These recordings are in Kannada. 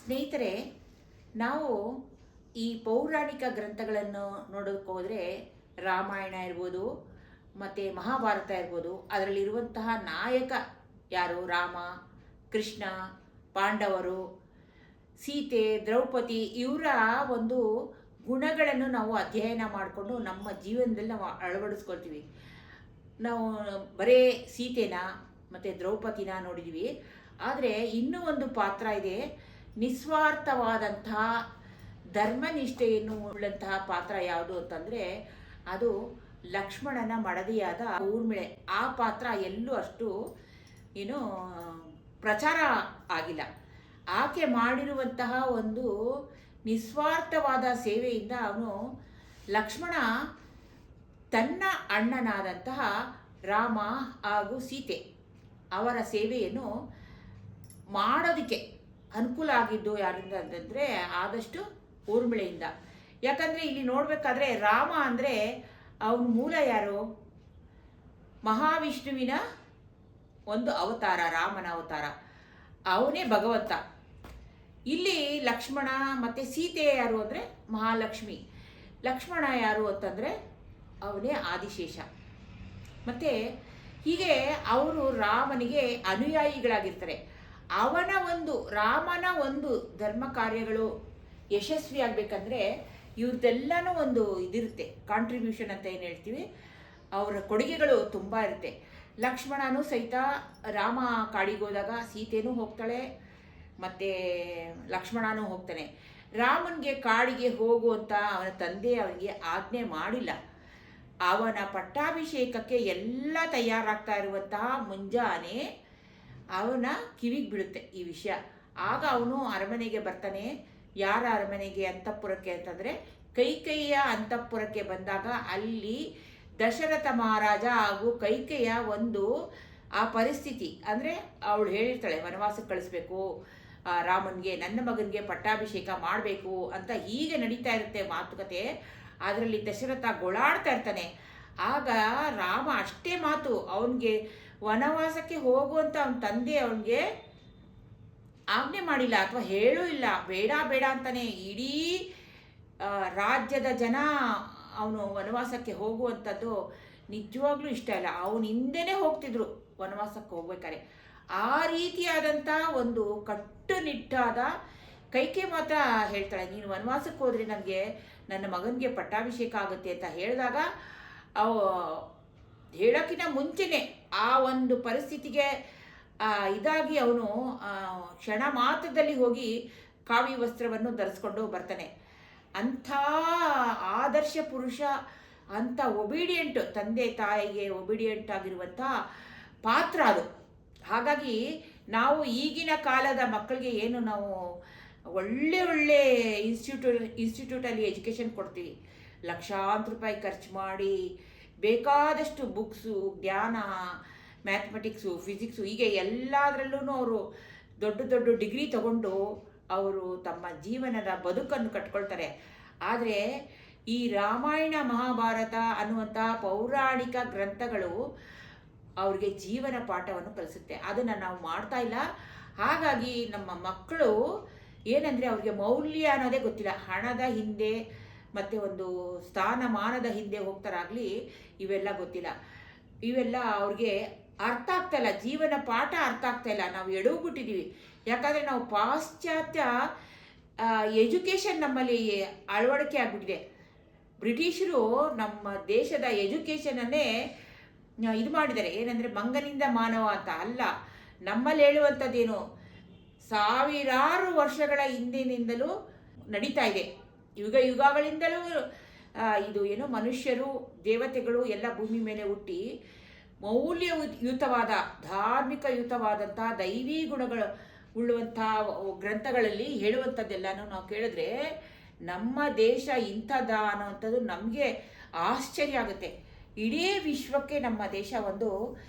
ಸ್ನೇಹಿತರೆ, ನಾವು ಈ ಪೌರಾಣಿಕ ಗ್ರಂಥಗಳನ್ನು ನೋಡೋಕೆ ಹೋದರೆ ರಾಮಾಯಣ ಇರ್ಬೋದು ಮತ್ತು ಮಹಾಭಾರತ ಇರ್ಬೋದು. ಅದರಲ್ಲಿರುವಂತಹ ನಾಯಕ ಯಾರು? ರಾಮ, ಕೃಷ್ಣ, ಪಾಂಡವರು, ಸೀತೆ, ದ್ರೌಪದಿ ಇವರ ಒಂದು ಗುಣಗಳನ್ನು ನಾವು ಅಧ್ಯಯನ ಮಾಡಿಕೊಂಡು ನಮ್ಮ ಜೀವನದಲ್ಲಿ ನಾವು ಅಳವಡಿಸ್ಕೊಳ್ತೀವಿ. ನಾವು ಬರೇ ಸೀತೆನ ಮತ್ತು ದ್ರೌಪದಿನ ನೋಡಿದ್ದೀವಿ. ಆದರೆ ಇನ್ನೂ ಒಂದು ಪಾತ್ರ ಇದೆ, ನಿಸ್ವಾರ್ಥವಾದಂತಹ ಧರ್ಮನಿಷ್ಠೆಯನ್ನು ಉಳ್ಳಂತಹ ಪಾತ್ರ ಯಾವುದು ಅಂತಂದರೆ ಅದು ಲಕ್ಷ್ಮಣನ ಮಡದಿಯಾದ ಊರ್ಮಿಳೆ. ಆ ಪಾತ್ರ ಎಲ್ಲೂ ಅಷ್ಟು ಏನು ಪ್ರಚಾರ ಆಗಿಲ್ಲ. ಆಕೆ ಮಾಡಿರುವಂತಹ ಒಂದು ನಿಸ್ವಾರ್ಥವಾದ ಸೇವೆಯಿಂದ ಅವನು ಲಕ್ಷ್ಮಣ ತನ್ನ ಅಣ್ಣನಾದಂತಹ ರಾಮ ಹಾಗೂ ಸೀತೆ ಅವರ ಸೇವೆಯನ್ನು ಮಾಡೋದಕ್ಕೆ ಅನುಕೂಲ ಆಗಿದ್ದು ಯಾರಿಂದ ಅಂತಂದರೆ ಆದಷ್ಟು ಊರ್ಮಿಳೆಯಿಂದ. ಯಾಕಂದರೆ ಇಲ್ಲಿ ನೋಡಬೇಕಾದ್ರೆ ರಾಮ ಅಂದರೆ ಅವನ ಮೂಲ ಯಾರು? ಮಹಾವಿಷ್ಣುವಿನ ಒಂದು ಅವತಾರ, ರಾಮನ ಅವತಾರ. ಅವನೇ ಭಗವಂತ. ಇಲ್ಲಿ ಲಕ್ಷ್ಮಣ ಮತ್ತು ಸೀತೆ ಯಾರು ಅಂದರೆ ಮಹಾಲಕ್ಷ್ಮಿ. ಲಕ್ಷ್ಮಣ ಯಾರು ಅಂತಂದರೆ ಅವನೇ ಆದಿಶೇಷ. ಮತ್ತು ಹೀಗೆ ಅವರು ರಾಮನಿಗೆ ಅನುಯಾಯಿಗಳಾಗಿರ್ತಾರೆ. ರಾಮನ ಒಂದು ಧರ್ಮ ಕಾರ್ಯಗಳು ಯಶಸ್ವಿಯಾಗಬೇಕಂದ್ರೆ ಇವ್ರದ್ದೆಲ್ಲನೂ ಒಂದು ಇದಿರುತ್ತೆ, ಕಾಂಟ್ರಿಬ್ಯೂಷನ್ ಅಂತ ಏನು ಹೇಳ್ತೀವಿ, ಅವರ ಕೊಡುಗೆಗಳು ತುಂಬ ಇರುತ್ತೆ. ಲಕ್ಷ್ಮಣನೂ ಸಹಿತ ರಾಮ ಕಾಡಿಗೆ ಹೋದಾಗ ಸೀತೆನೂ ಹೋಗ್ತಾಳೆ ಮತ್ತು ಲಕ್ಷ್ಮಣನೂ ಹೋಗ್ತಾನೆ. ರಾಮನಿಗೆ ಕಾಡಿಗೆ ಹೋಗುವಂಥ ಅವನ ತಂದೆ ಅವನಿಗೆ ಆಜ್ಞೆ ಮಾಡಿಲ್ಲ. ಅವನ ಪಟ್ಟಾಭಿಷೇಕಕ್ಕೆ ಎಲ್ಲ ತಯಾರಾಗ್ತಾ ಇರುವಂತಹ ಮುಂಜಾನೆ ಅವನ ಕಿವಿಗೆ ಬೀಳುತ್ತೆ ಈ ವಿಷಯ. ಆಗ ಅವನು ಅರಮನೆಗೆ ಬರ್ತಾನೆ. ಯಾರ ಅರಮನೆಗೆ? ಅಂತಃಪುರಕ್ಕೆ. ಅಂತಂದರೆ ಕೈಕೇಯಿಯ ಅಂತಃಪುರಕ್ಕೆ ಬಂದಾಗ ಅಲ್ಲಿ ದಶರಥ ಮಹಾರಾಜ ಹಾಗೂ ಕೈಕೇಯಿಯ ಒಂದು ಆ ಪರಿಸ್ಥಿತಿ ಅಂದರೆ ಅವಳು ಹೇಳಿರ್ತಾಳೆ ವನವಾಸಕ್ಕೆ ಕಳಿಸ್ಬೇಕು ರಾಮನಿಗೆ, ನನ್ನ ಮಗನಿಗೆ ಪಟ್ಟಾಭಿಷೇಕ ಮಾಡಬೇಕು ಅಂತ ಹೀಗೆ ನಡೀತಾ ಇರುತ್ತೆ ಮಾತುಕತೆ. ಅದರಲ್ಲಿ ದಶರಥ ಗೋಳಾಡ್ತಾ ಇರ್ತಾನೆ. ಆಗ ರಾಮ ಅಷ್ಟೇ ಮಾತು, ಅವನಿಗೆ ವನವಾಸಕ್ಕೆ ಹೋಗುವಂಥ ಅವನ ತಂದೆ ಅವನಿಗೆ ಆಜ್ಞೆ ಮಾಡಿಲ್ಲ ಅಥವಾ ಹೇಳೂ ಇಲ್ಲ, ಬೇಡ ಬೇಡ ಅಂತಾನೆ. ಇಡೀ ರಾಜ್ಯದ ಜನ ಅವನು ವನವಾಸಕ್ಕೆ ಹೋಗುವಂಥದ್ದು ನಿಜವಾಗ್ಲೂ ಇಷ್ಟ ಇಲ್ಲ. ಅವನ ಹಿಂದೆನೇ ಹೋಗ್ತಿದ್ರು ವನವಾಸಕ್ಕೆ ಹೋಗ್ಬೇಕಾರೆ. ಆ ರೀತಿಯಾದಂಥ ಒಂದು ಕಟ್ಟುನಿಟ್ಟಾದ ಕೈಕೆ ಮಾತ್ರ ಹೇಳ್ತಾಳೆ, ನೀನು ವನವಾಸಕ್ಕೆ ಹೋದರೆ ನನಗೆ ನನ್ನ ಮಗನಿಗೆ ಪಟ್ಟಾಭಿಷೇಕ ಆಗುತ್ತೆ ಅಂತ ಹೇಳಿದಾಗ ಹೇಳೋಕ್ಕಿಂತ ಮುಂಚೆನೇ ಆ ಒಂದು ಪರಿಸ್ಥಿತಿಗೆ ಇದಾಗಿ ಅವನು ಕ್ಷಣ ಮಾತ್ರದಲ್ಲಿ ಹೋಗಿ ಕಾವಿ ವಸ್ತ್ರವನ್ನು ಧರಿಸ್ಕೊಂಡು ಬರ್ತಾನೆ. ಅಂಥ ಆದರ್ಶ ಪುರುಷ, ಅಂಥ ಒಬಿಡಿಯಂಟ್, ತಂದೆ ತಾಯಿಗೆ ಒಬಿಡಿಯಂಟ್ ಆಗಿರುವಂಥ ಪಾತ್ರ ಅದು. ಹಾಗಾಗಿ ನಾವು ಈಗಿನ ಕಾಲದ ಮಕ್ಕಳಿಗೆ ಏನು ನಾವು ಒಳ್ಳೆ ಇನ್ಸ್ಟಿಟ್ಯೂಟಲ್ಲಿ ಎಜುಕೇಷನ್ ಕೊಡ್ತೀವಿ, ಲಕ್ಷಾಂತರ ರೂಪಾಯಿ ಖರ್ಚು ಮಾಡಿ ಬೇಕಾದಷ್ಟು ಬುಕ್ಸು, ಜ್ಞಾನ, ಮ್ಯಾಥಮೆಟಿಕ್ಸು, ಫಿಸಿಕ್ಸು, ಹೀಗೆ ಎಲ್ಲದರಲ್ಲೂ ಅವರು ದೊಡ್ಡ ಡಿಗ್ರಿ ತಗೊಂಡು ಅವರು ತಮ್ಮ ಜೀವನದ ಬದುಕನ್ನು ಕಟ್ಕೊಳ್ತಾರೆ. ಆದರೆ ಈ ರಾಮಾಯಣ ಮಹಾಭಾರತ ಅನ್ನುವಂಥ ಪೌರಾಣಿಕ ಗ್ರಂಥಗಳು ಅವ್ರಿಗೆ ಜೀವನ ಪಾಠವನ್ನು ಕಲಿಸುತ್ತೆ. ಅದನ್ನು ನಾವು ಮಾಡ್ತಾ ಇಲ್ಲ. ಹಾಗಾಗಿ ನಮ್ಮ ಮಕ್ಕಳು ಏನಂದರೆ ಅವ್ರಿಗೆ ಮೌಲ್ಯ ಅನ್ನೋದೇ ಗೊತ್ತಿಲ್ಲ. ಹಣದ ಹಿಂದೆ ಮತ್ತು ಒಂದು ಸ್ಥಾನಮಾನದ ಹಿಂದೆ ಹೋಗ್ತಾರಾಗಲಿ, ಇವೆಲ್ಲ ಗೊತ್ತಿಲ್ಲ. ಇವೆಲ್ಲ ಅವ್ರಿಗೆ ಅರ್ಥ ಆಗ್ತಾಯಿಲ್ಲ, ಜೀವನ ಪಾಠ ಅರ್ಥ ಆಗ್ತಾಯಿಲ್ಲ. ನಾವು ಎಡವುಬಿಟ್ಟಿದ್ದೀವಿ. ಯಾಕಂದರೆ ನಾವು ಪಾಶ್ಚಾತ್ಯ ಎಜುಕೇಷನ್ ನಮ್ಮಲ್ಲಿ ಅಳವಡಿಕೆ ಆಗಿಬಿಟ್ಟಿದೆ. ಬ್ರಿಟಿಷರು ನಮ್ಮ ದೇಶದ ಎಜುಕೇಷನನ್ನೇ ಇದು ಮಾಡಿದ್ದಾರೆ. ಏನಂದರೆ ಮಂಗನಿಂದ ಮಾನವ ಅಂತ ಅಲ್ಲ, ನಮ್ಮಲ್ಲಿ ಹೇಳುವಂಥದ್ದೇನು ಸಾವಿರಾರು ವರ್ಷಗಳ ಹಿಂದಿನಿಂದಲೂ ನಡೀತಾ ಇದೆ. ಯುಗಗಳಿಂದಲೂ ಇದು ಏನು ಮನುಷ್ಯರು, ದೇವತೆಗಳು ಎಲ್ಲ ಭೂಮಿ ಮೇಲೆ ಹುಟ್ಟಿ ಮೌಲ್ಯಯುತವಾದ, ಧಾರ್ಮಿಕಯುತವಾದಂಥ ದೈವೀ ಗುಣಗಳು ಉಳ್ಳುವಂಥ ಗ್ರಂಥಗಳಲ್ಲಿ ಹೇಳುವಂಥದ್ದೆಲ್ಲನೂ ನಾವು ಕೇಳಿದ್ರೆ ನಮ್ಮ ದೇಶ ಇಂಥದ ಅನ್ನೋವಂಥದ್ದು ನಮಗೆ ಆಶ್ಚರ್ಯ ಆಗುತ್ತೆ. ಇಡೀ ವಿಶ್ವಕ್ಕೆ ನಮ್ಮ ದೇಶ ಒಂದು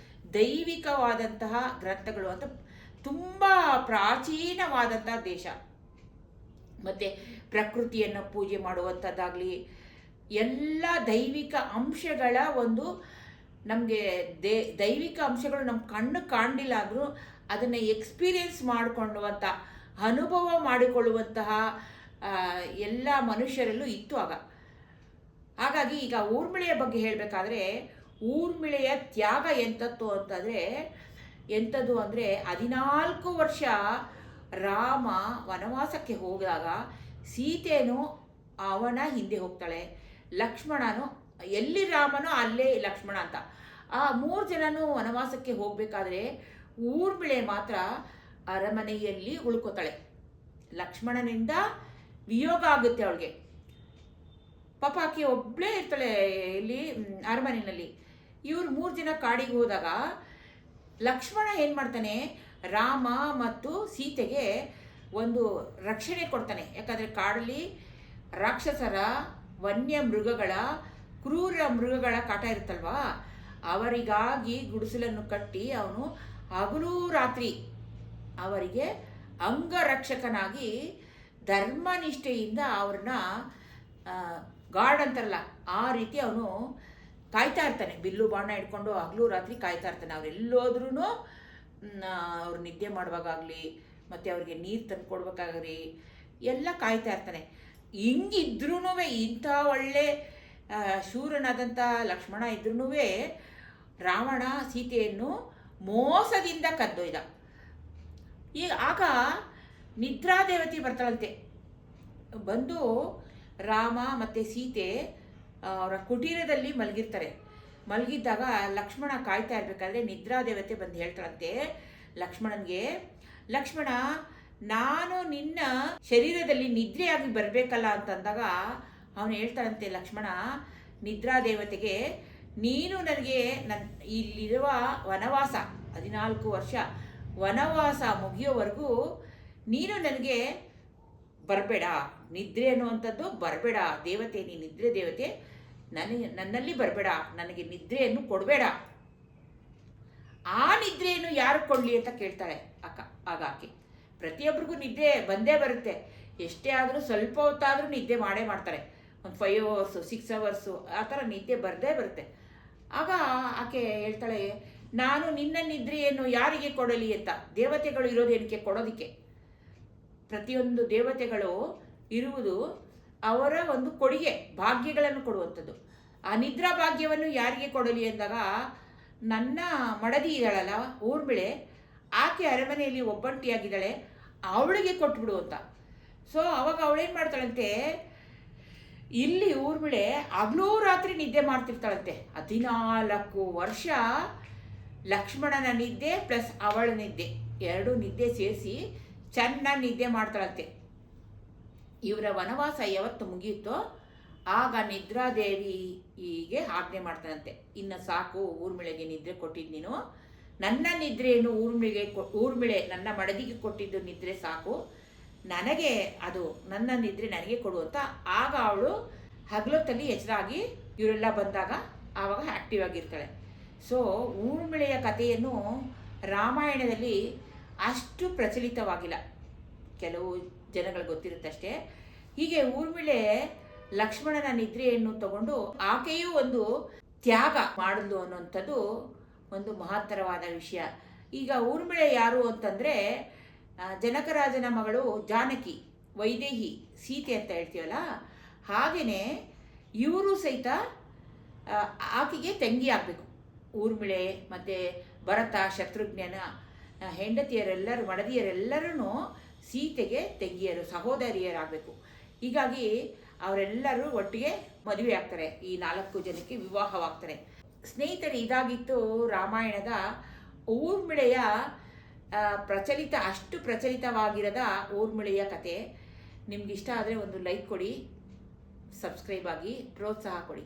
ದೈವಿಕವಾದಂತಹ ಗ್ರಂಥಗಳು ಅಂತ ತುಂಬ ಪ್ರಾಚೀನವಾದಂಥ ದೇಶ. ಮತ್ತು ಪ್ರಕೃತಿಯನ್ನು ಪೂಜೆ ಮಾಡುವಂಥದ್ದಾಗಲಿ, ಎಲ್ಲ ದೈವಿಕ ಅಂಶಗಳ ಒಂದು ನಮಗೆ ದೈವಿಕ ಅಂಶಗಳು ನಮ್ಮ ಕಣ್ಣು ಕಾಣಲಿಲ್ಲ ಆದರೂ ಅದನ್ನು ಎಕ್ಸ್ಪೀರಿಯೆನ್ಸ್ ಮಾಡಿಕೊಳ್ಳುವಂಥ ಅನುಭವ ಮಾಡಿಕೊಳ್ಳುವಂತಹ ಎಲ್ಲ ಮನುಷ್ಯರಲ್ಲೂ ಇತ್ತು ಆಗ. ಹಾಗಾಗಿ ಈಗ ಊರ್ಮಿಳೆಯ ಬಗ್ಗೆ ಹೇಳಬೇಕಾದ್ರೆ ಊರ್ಮಿಳೆಯ ತ್ಯಾಗ ಎಂಥದ್ದು ಅಂದರೆ 14 ವರ್ಷ ರಾಮ ವನವಾಸಕ್ಕೆ ಹೋದಾಗ ಸೀತೆಯೂ ಅವನ ಹಿಂದೆ ಹೋಗ್ತಾಳೆ, ಲಕ್ಷ್ಮಣನು ಎಲ್ಲಿ ರಾಮನೋ ಅಲ್ಲೇ ಲಕ್ಷ್ಮಣ ಅಂತ. ಆ 3 ಜನನೂ ವನವಾಸಕ್ಕೆ ಹೋಗಬೇಕಾದ್ರೆ ಊರ್ಮಿಳೆ ಮಾತ್ರ ಅರಮನೆಯಲ್ಲಿ ಉಳ್ಕೋತಾಳೆ. ಲಕ್ಷ್ಮಣನಿಂದ ವಿಯೋಗ ಆಗುತ್ತೆ ಅವಳಿಗೆ. ಪಾಪ ಆಕೆ ಒಬ್ಬಳೇ ಇರ್ತಾಳೆ ಇಲ್ಲಿ ಅರಮನೆಯಲ್ಲಿ. ಇವ್ರು 3 ಜನ ಕಾಡಿಗೆ ಹೋದಾಗ ಲಕ್ಷ್ಮಣ ಏನು ಮಾಡ್ತಾನೆ, ರಾಮ ಮತ್ತು ಸೀತೆಗೆ ಒಂದು ರಕ್ಷಣೆ ಕೊಡ್ತಾನೆ. ಯಾಕಂದರೆ ಕಾಡಲ್ಲಿ ರಾಕ್ಷಸರ, ವನ್ಯ ಮೃಗಗಳ, ಕ್ರೂರ ಮೃಗಗಳ ಕಾಟ ಇರುತ್ತಲ್ವಾ, ಅವರಿಗಾಗಿ ಗುಡಿಸಲನ್ನು ಕಟ್ಟಿ ಅವನು ಹಗಲು ರಾತ್ರಿ ಅವರಿಗೆ ಅಂಗರಕ್ಷಕನಾಗಿ ಧರ್ಮನಿಷ್ಠೆಯಿಂದ ಅವ್ರನ್ನ ಗಾರ್ಡ್ ಅಂತಾರಲ್ಲ ಆ ರೀತಿ ಅವನು ಕಾಯ್ತಾ ಇರ್ತಾನೆ. ಬಿಲ್ಲು ಬಾಣ ಇಟ್ಕೊಂಡು ಹಗಲು ರಾತ್ರಿ ಕಾಯ್ತಾ ಇರ್ತಾನೆ. ಅವರೆಲ್ಲೋದ್ರೂ ಅವ್ರು ನಿದ್ದೆ ಮಾಡುವಾಗಲಿ ಮತ್ತು ಅವ್ರಿಗೆ ನೀರು ತಂದು ಕೊಡ್ಬೇಕಾಗ್ರಿ ಎಲ್ಲ ಕಾಯ್ತಾ ಇರ್ತಾನೆ. ಹಿಂಗಿದ್ರೂ ಇಂಥ ಒಳ್ಳೆ ಶೂರನಾದಂಥ ಲಕ್ಷ್ಮಣ ಇದ್ರೂ ರಾವಣ ಸೀತೆಯನ್ನು ಮೋಸದಿಂದ ಕದ್ದೊಯ್ದ. ಆಗ ನಿದ್ರಾದೇವತೆ ಬರ್ತಾಳಂತೆ. ಬಂದು ರಾಮ ಮತ್ತು ಸೀತೆ ಅವರ ಕುಟೀರದಲ್ಲಿ ಮಲಗಿದ್ದಾಗ ಲಕ್ಷ್ಮಣ ಕಾಯ್ತಾ ಇರಬೇಕಾದ್ರೆ ನಿದ್ರಾದೇವತೆ ಬಂದು ಹೇಳ್ತಾಳಂತೆ ಲಕ್ಷ್ಮಣನಿಗೆ, ಲಕ್ಷ್ಮಣ ನಾನು ನಿನ್ನ ಶರೀರದಲ್ಲಿ ನಿದ್ರೆಯಾಗಿ ಬರಬೇಕಲ್ಲ ಅಂತಂದಾಗ ಅವನು ಹೇಳ್ತಾಳಂತೆ ಲಕ್ಷ್ಮಣ ನಿದ್ರಾದೇವತೆಗೆ, ನೀನು ನನಗೆ ಇಲ್ಲಿರುವ ವನವಾಸ 14 ವರ್ಷ ವನವಾಸ ಮುಗಿಯೋವರೆಗೂ ನೀನು ನನಗೆ ಬರಬೇಡ, ನಿದ್ರೆ ಅನ್ನುವಂಥದ್ದು ಬರಬೇಡ, ದೇವತೆ ನೀ ನಿದ್ರೆ ದೇವತೆ, ನನ್ನಲ್ಲಿ ಬರಬೇಡ, ನನಗೆ ನಿದ್ರೆಯನ್ನು ಕೊಡಬೇಡ. ಆ ನಿದ್ರೆಯನ್ನು ಯಾರು ಕೊಡಲಿ ಅಂತ ಕೇಳ್ತಾಳೆ ಆಗ ಆಕೆ. ಪ್ರತಿಯೊಬ್ಬರಿಗೂ ನಿದ್ದೆ ಬಂದೇ ಬರುತ್ತೆ, ಎಷ್ಟೇ ಆದರೂ ಸ್ವಲ್ಪ ಹೊತ್ತಾದರೂ ನಿದ್ದೆ ಮಾಡ್ತಾರೆ. ಒಂದು 5 hours 6 hours ಆ ಥರ ನಿದ್ದೆ ಬರುತ್ತೆ. ಆಗ ಆಕೆ ಹೇಳ್ತಾಳೆ, ನಾನು ನಿನ್ನ ನಿದ್ರೆಯನ್ನು ಯಾರಿಗೆ ಕೊಡಲಿ ಅಂತ. ದೇವತೆಗಳು ಇರೋದೇನಕ್ಕೆ ಕೊಡೋದಕ್ಕೆ. ಪ್ರತಿಯೊಂದು ದೇವತೆಗಳು ಇರುವುದು ಅವರ ಒಂದು ಕೊಡುಗೆ, ಭಾಗ್ಯಗಳನ್ನು ಕೊಡುವಂಥದ್ದು. ಆ ನಿದ್ರಾ ಭಾಗ್ಯವನ್ನು ಯಾರಿಗೆ ಕೊಡಲಿ ಅಂದಾಗ ನನ್ನ ಮಡದಿ ಇದ್ದಾಳಲ್ಲ ಊರ್ಮಿಳೆ, ಆಕೆ ಅರಮನೆಯಲ್ಲಿ ಒಬ್ಬಂಟಿಯಾಗಿದ್ದಾಳೆ, ಅವಳಿಗೆ ಕೊಟ್ಬಿಡು ಅಂತ. ಸೊ ಅವಾಗ ಅವಳೇನು ಮಾಡ್ತಾಳಂತೆ, ಇಲ್ಲಿ ಊರ್ಮಿಳೆ ಹಗಲೂ ರಾತ್ರಿ ನಿದ್ದೆ ಮಾಡ್ತಿರ್ತಾಳಂತೆ. 14 ವರ್ಷ ಲಕ್ಷ್ಮಣನ ನಿದ್ದೆ ಪ್ಲಸ್ ಅವಳ ನಿದ್ದೆ 2 ನಿದ್ದೆ ಸೇರಿಸಿ ಚೆನ್ನಾಗಿ ನಿದ್ದೆ ಮಾಡ್ತಾಳಂತೆ. ಇವರ ವನವಾಸ ಯಾವತ್ತು ಮುಗಿಯುತ್ತೋ ಆಗ ನಿದ್ರಾದೇವಿಗೆ ಆಜ್ಞೆ ಮಾಡ್ತಾನಂತೆ, ಇನ್ನು ಸಾಕು ಊರ್ಮಿಳೆಗೆ ನಿದ್ರೆ ಕೊಟ್ಟಿದ್ದು ನೀನು, ನನ್ನ ನಿದ್ರೆಯನ್ನು ಊರ್ಮಿಳೆ ನನ್ನ ಮಡದಿಗೆ ಕೊಟ್ಟಿದ್ದು ನಿದ್ರೆ ಸಾಕು, ನನಗೆ ಅದು ನನ್ನ ನಿದ್ರೆ ನನಗೆ ಕೊಡು ಅಂತ. ಆಗ ಅವಳು ಹಗಲೊತ್ತಲ್ಲಿ ಎಚ್ಚರಾಗಿ ಇವರೆಲ್ಲ ಬಂದಾಗ ಆವಾಗ ಆ್ಯಕ್ಟಿವ್ ಆಗಿರ್ತಾಳೆ. ಸೊ ಊರ್ಮಿಳೆಯ ಕಥೆಯನ್ನು ರಾಮಾಯಣದಲ್ಲಿ ಅಷ್ಟು ಪ್ರಚಲಿತವಾಗಿಲ್ಲ, ಕೆಲವು ಜನಗಳು ಗೊತ್ತಿರುತ್ತಷ್ಟೇ. ಹೀಗೆ ಊರ್ಮಿಳೆ ಲಕ್ಷ್ಮಣನ ನಿದ್ರೆಯನ್ನು ತಗೊಂಡು ಆಕೆಯೂ ಒಂದು ತ್ಯಾಗ ಮಾಡಿದ್ಲು ಅನ್ನುವಂಥದ್ದು ಒಂದು ಮಹತ್ತರವಾದ ವಿಷಯ. ಈಗ ಊರ್ಮಿಳೆ ಯಾರು ಅಂತಂದರೆ ಜನಕರಾಜನ ಮಗಳು ಜಾನಕಿ, ವೈದೇಹಿ, ಸೀತೆ ಅಂತ ಹೇಳ್ತೀವಲ್ಲ, ಹಾಗೆಯೇ ಇವರು ಸಹಿತ ಆಕೆಗೆ ತಂಗಿ ಆಗಬೇಕು. ಊರ್ಮಿಳೆ ಮತ್ತು ಭರತ, ಶತ್ರುಘ್ನನ ಹೆಂಡತಿಯರೆಲ್ಲರೂ, ಮಡದಿಯರೆಲ್ಲರೂ ಸೀತೆಗೆ ತಂಗಿಯರು, ಸಹೋದರಿಯರಾಗಬೇಕು. ಹೀಗಾಗಿ ಅವರೆಲ್ಲರೂ ಒಟ್ಟಿಗೆ ಮದುವೆ ಆಗ್ತಾರೆ, ಈ 4 ಜನಕ್ಕೆ ವಿವಾಹವಾಗ್ತಾರೆ. ಸ್ನೇಹಿತರೆ, ಇದಾಗಿತ್ತು ರಾಮಾಯಣದ ಊರ್ಮಿಳೆಯ ಅಷ್ಟು ಪ್ರಚಲಿತವಾಗಿರದ ಊರ್ಮಿಳೆಯ ಕತೆ. ನಿಮ್ಗೆ ಇಷ್ಟ ಆದರೆ ಒಂದು ಲೈಕ್ ಕೊಡಿ, ಸಬ್ಸ್ಕ್ರೈಬ್ ಆಗಿ ಪ್ರೋತ್ಸಾಹ ಕೊಡಿ.